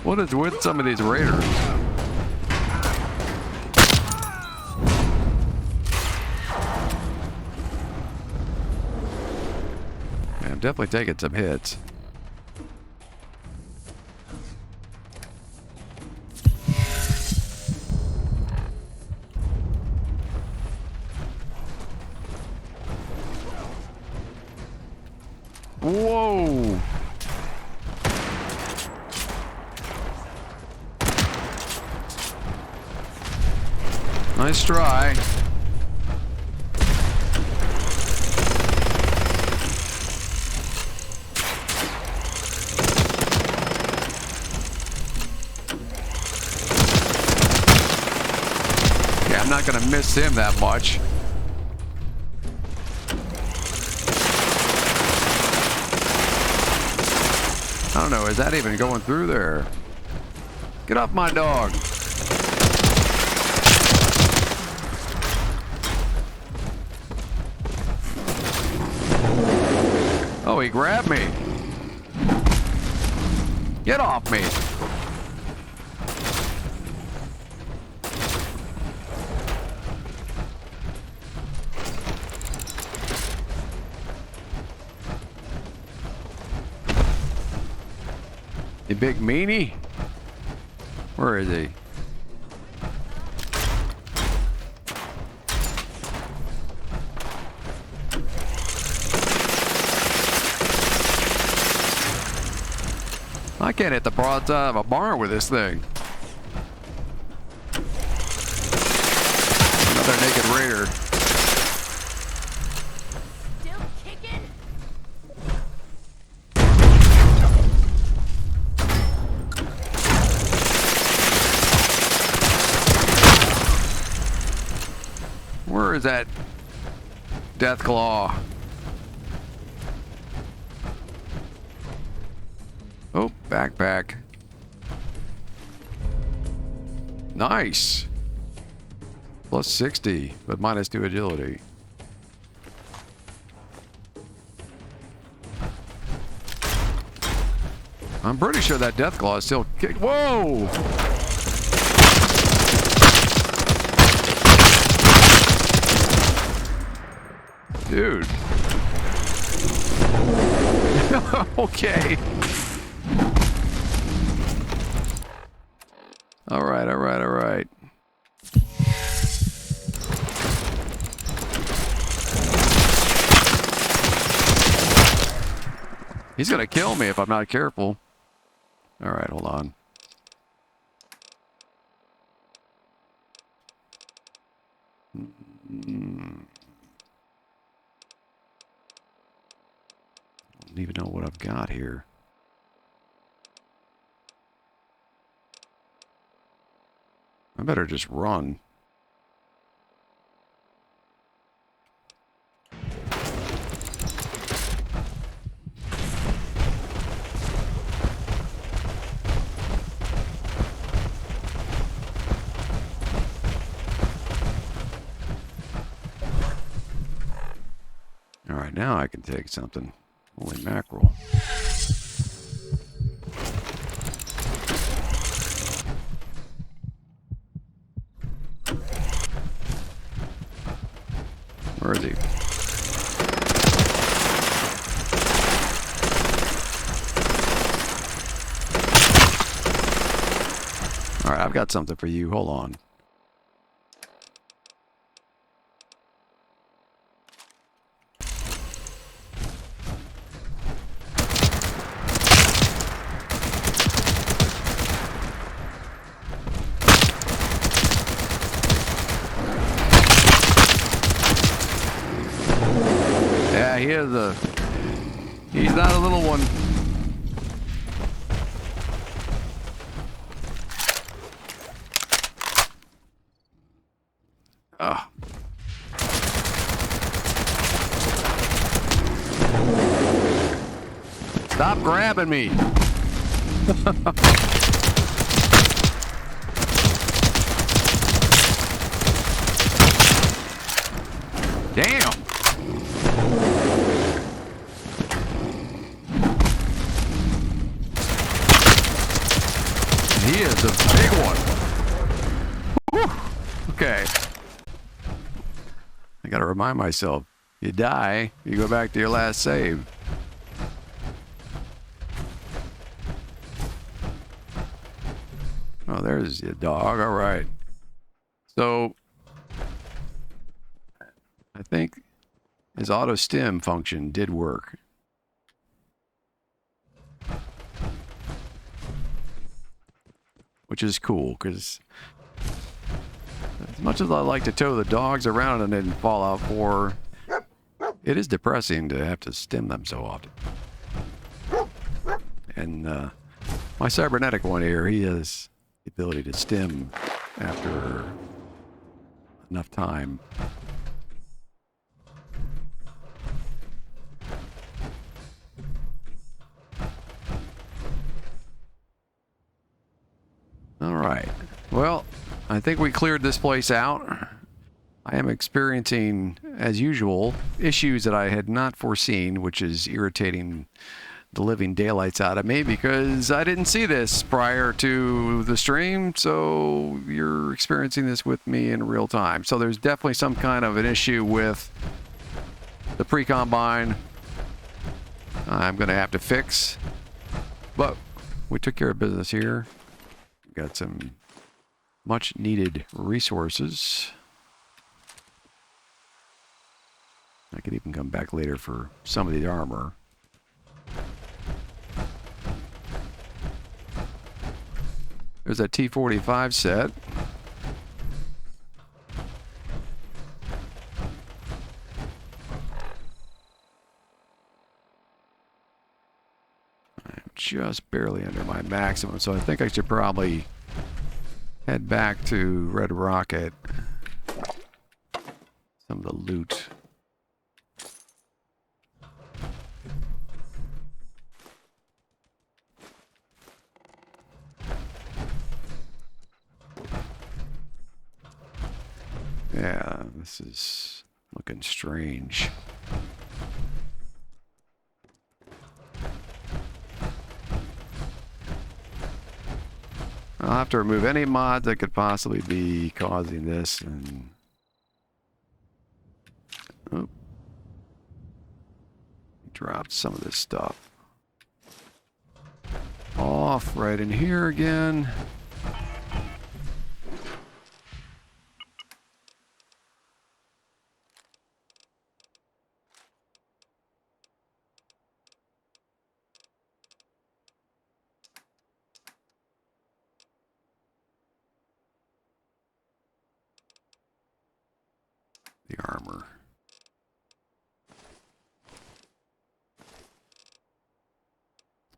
What is with some of these raiders? Yeah, I'm definitely taking some hits. Whoa! Nice try. Yeah, I'm not gonna miss him that much. I don't know, is that even going through there? Get off my dog. Oh, he grabbed me. Get off me. You big meanie? Where is he? I can't hit the broadside of a barn with this thing. Another naked raider. Still kicking? Where is that death claw? Oh, backpack. Nice. Plus 60, but minus 2 agility. I'm pretty sure that death claw is still kick. Whoa! Dude. Okay. All right, all right, all right. He's gonna kill me if I'm not careful. All right, hold on. I don't even know what I've got here. I better just run. All right, now I can take something. Holy mackerel. Where is he? All right, I've got something for you. Hold on. Yeah, he's not a little one. Ah. Stop grabbing me. Damn. He is a big one. Whew. Okay. I gotta remind myself, you die, you go back to your last save. Oh, there's your dog. All right. So, I think his auto stim function did work. Which is cool, because as much as I like to tow the dogs around and then fall out for, it is depressing to have to stim them so often. And my cybernetic one here, he has the ability to stim after enough time. All right. Well, I think we cleared this place out. I am experiencing, as usual, issues that I had not foreseen, which is irritating the living daylights out of me because I didn't see this prior to the stream, so you're experiencing this with me in real time. So there's definitely some kind of an issue with the pre-combine I'm going to have to fix, but we took care of business here. Got some much needed resources. I could even come back later for some of the armor. There's that T-45 set. I'm just barely under my maximum, so I think I should probably head back to Red Rocket. Some of the loot. Yeah, this is looking strange. I'll have to remove any mods that could possibly be causing this, and oh, dropped some of this stuff off right in here again. The armor.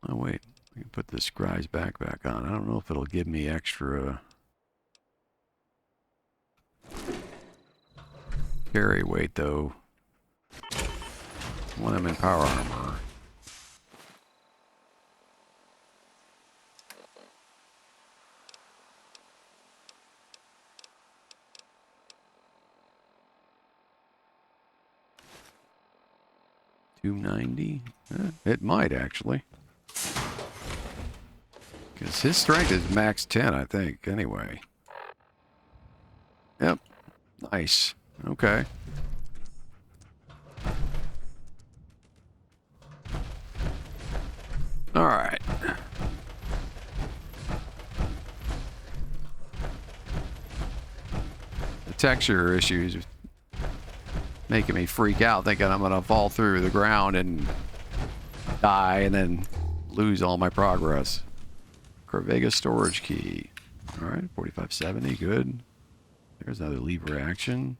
Oh wait, I can put this Scribe's backpack on. I don't know if it'll give me extra. carry weight, though. Want him in power armor. $290? It might, actually. Because his strength is max 10, I think, anyway. Yep. Nice. Okay. Alright. The texture issues making me freak out, thinking I'm going to fall through the ground and die and then lose all my progress. Corvega storage key. Alright, 4570, good. There's another lever action.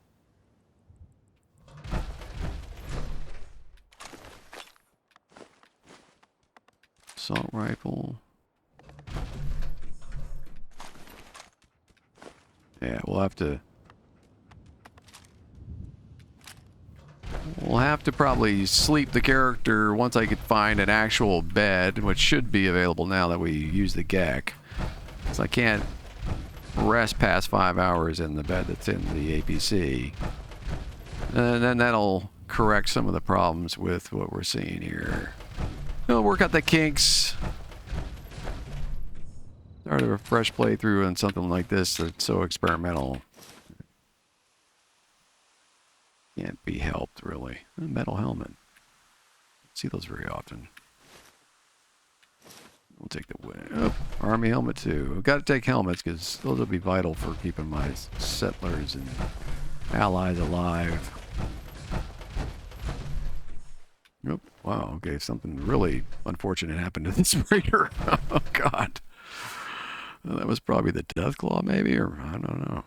Assault rifle. Yeah, we'll have to probably sleep the character once I could find an actual bed, which should be available now that we use the G.E.C.K. So I can't rest past 5 hours in the bed that's in the APC. And then that'll correct some of the problems with what we're seeing here. We'll work out the kinks. Start a fresh playthrough on something like this that's so experimental. Can't be helped, really. A metal helmet. Don't see those very often. We'll take the army helmet too. We've got to take helmets because those will be vital for keeping my settlers and allies alive. Nope. Wow. Okay. Something really unfortunate happened to this raider. Oh God. Well, that was probably the Deathclaw, maybe, or I don't know.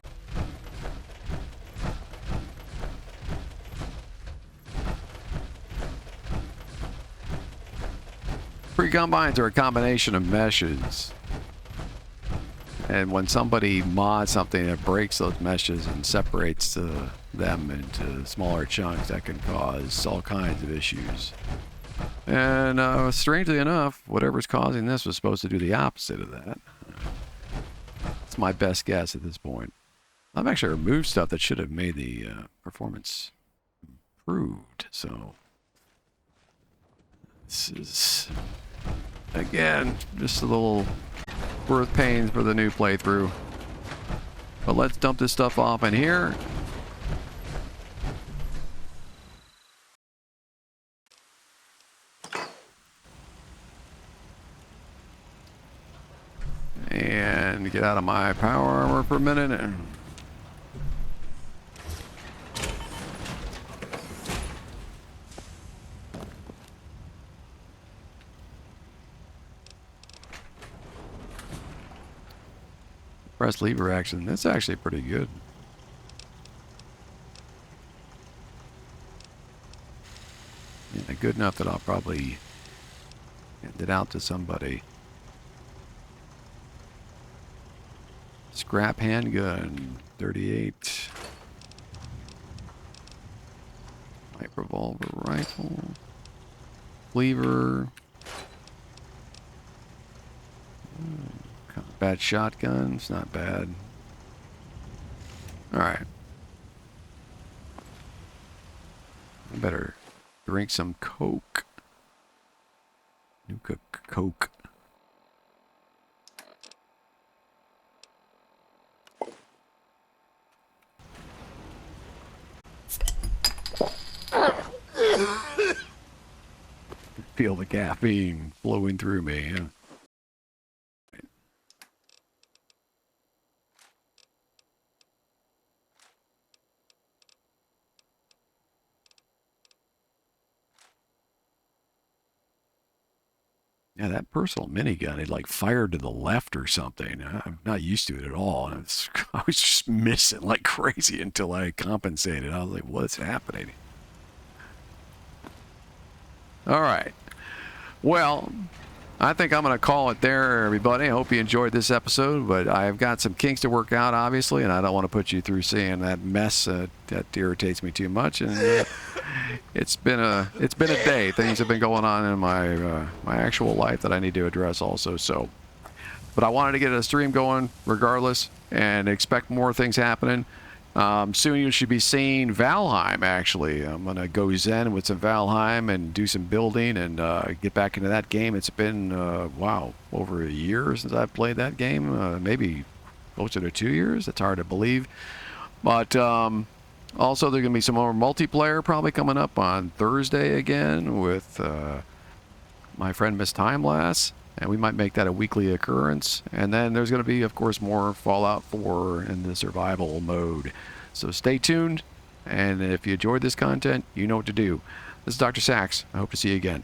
Pre-combines are a combination of meshes. And when somebody mods something, it breaks those meshes and separates them into smaller chunks that can cause all kinds of issues. And strangely enough, whatever's causing this was supposed to do the opposite of that. It's my best guess at this point. I've actually removed stuff that should have made the performance improved, so this is, again, just a little birth pains for the new playthrough. But let's dump this stuff off in here. And get out of my power armor for a minute. Press lever action. That's actually pretty good. Yeah, good enough that I'll probably hand it out to somebody. Scrap handgun, 38. Light revolver rifle. Cleaver. Combat shotgun, it's not bad. Alright. I better drink some Coke. Nuka Coke. Feel the caffeine flowing through me. Yeah. Yeah, that personal minigun, it like fired to the left or something. I'm not used to it at all. And I was just missing like crazy until I compensated. I was like, what's happening? All right. Well, I think I'm going to call it there, everybody. I hope you enjoyed this episode, but I've got some kinks to work out, obviously, and I don't want to put you through seeing that mess. That irritates me too much, and it's been a day. Things have been going on in my my actual life that I need to address also. So, but I wanted to get a stream going regardless, and expect more things happening. Soon you should be seeing Valheim, actually. I'm going to go zen with some Valheim and do some building and get back into that game. It's been, wow, over a year since I've played that game. Maybe closer to 2 years. It's hard to believe. But also there's going to be some more multiplayer probably coming up on Thursday again with my friend Miss Timelapse. And we might make that a weekly occurrence. And then there's going to be, of course, more Fallout 4 in the survival mode. So stay tuned. And if you enjoyed this content, you know what to do. This is Dr. Sax. I hope to see you again.